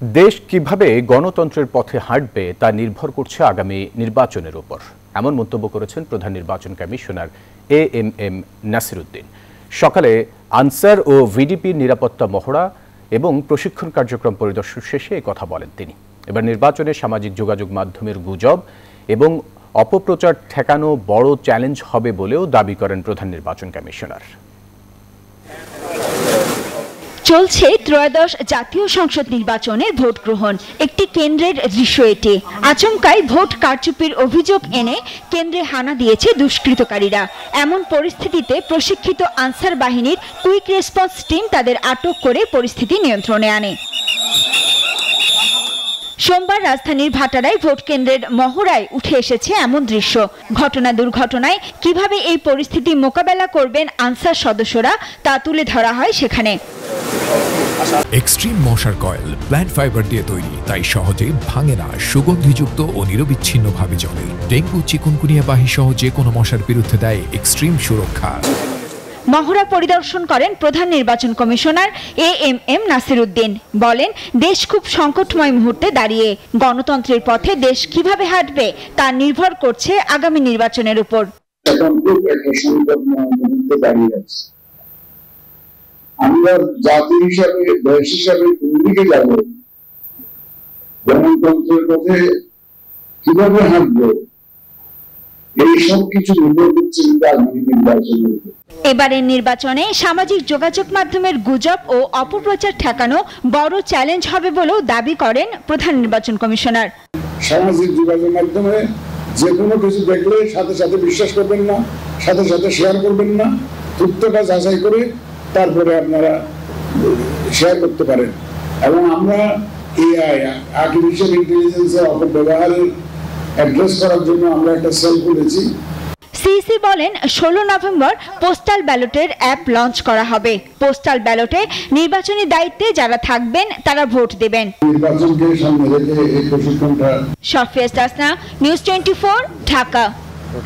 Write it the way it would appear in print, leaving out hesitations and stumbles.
দেশ কিভাবে গণতন্ত্রের পথে হাঁটবে তা নির্ভর করছে আগামী নির্বাচনের উপর, এমন মন্তব্য করেছেন প্রধান নির্বাচন কমিশনার এএমএম নাসিরউদ্দিন। সকালে আনসার ও ভিডিপির নিরাপত্তা মহড়া এবং প্রশিক্ষণ কার্যক্রম পরিদর্শন শেষে এই কথা বলেন তিনি। এবার নির্বাচনে সামাজিক যোগাযোগ মাধ্যমের গুজব এবং অপপ্রচার ঠেকানো বড় চ্যালেঞ্জ হবে বলেও দাবি করেন প্রধান নির্বাচন কমিশনার। চলছে ত্রয়োদশ জাতীয় সংসদ নির্বাচনের ভোট গ্রহণ। একটি কেন্দ্রের দৃশ্য এটি। আচমকাই ভোট কারচুপির অভিযোগ এনে কেন্দ্রে হানা দিয়েছে দুষ্কৃতকারীরা। এমন পরিস্থিতিতে প্রশিক্ষিত আনসার বাহিনীর কুইক রেসপন্স টিম তাদের আটক করে পরিস্থিতি নিয়ন্ত্রণে আনে। সোমবার রাজধানীর ভাটারায় ভোট কেন্দ্রের মহড়ায় উঠে এসেছে এমন দৃশ্য। দুর্ঘটনায় কিভাবে এই পরিস্থিতি মোকাবেলা করবেন আনসার সদস্যরা তা তুলে ধরা হয় সেখানে। এক্সট্রিম মশার কয়েল প্ল্যান্ট ফাইবার দিয়ে তৈরি, তাই সহজে ভাঙে না, সুগন্ধিযুক্ত ও নিরবিচ্ছিন্নভাবে জ্বলে। ডেঙ্গু, চিকুনগুনিয়া বাহি সহ যে কোনো মশার বিরুদ্ধে দেয় এক্সট্রিম সুরক্ষা। মহড়া পরিদর্শন করেন প্রধান নির্বাচন কমিশনার এএমএম নাসিরউদ্দিন। বলেন, দেশ খুব সংকটময় মুহূর্তে দাঁড়িয়ে। গণতন্ত্রের পথে দেশ কিভাবে হাঁটবে তা নির্ভর করছে আগামী নির্বাচনের উপর। আমরা জাতি হিসাবে, দেশ হিসাবে কোন দিকে যাব, গণতন্ত্রের পথে কিভাবে হাঁটবো, এই সব কিছু নির্ভর করছে আগামী নির্বাচনের উপর। এবারের নির্বাচনে সামাজিক যোগাযোগ মাধ্যমের গুজব ও অপপ্রচার ঠেকানো বড় চ্যালেঞ্জ হবে বলেও দাবি করেন প্রধান নির্বাচন কমিশনার। সামাজিক যোগাযোগ মাধ্যমে যে কোনো কিছু দেখলে সাথে সাথে বিশ্বাস করবেন না, সাথে সাথে শেয়ার করবেন না, তথ্যটা যাচাই করে তারপরে আপনারা শেয়ার করতে পারেন। এবং আমরা এআই, আর্টিফিশিয়াল ইন্টেলিজেন্সের অপব্যবহারের অ্যাড্রেস করার জন্য আমরা একটা সেল খুলেছি। সিইসি বলেন, 16 নভেম্বর পোস্টাল ব্যালটের অ্যাপ লঞ্চ করা হবে। পোস্টাল ব্যালটে নির্বাচনী দায়িত্বে যারা থাকবেন তারা ভোট দেবেন। নির্বাচনকে সামনে রেখে এই প্রশিক্ষণটা। শফিয়া তাসনা, নিউজ 24, ঢাকা।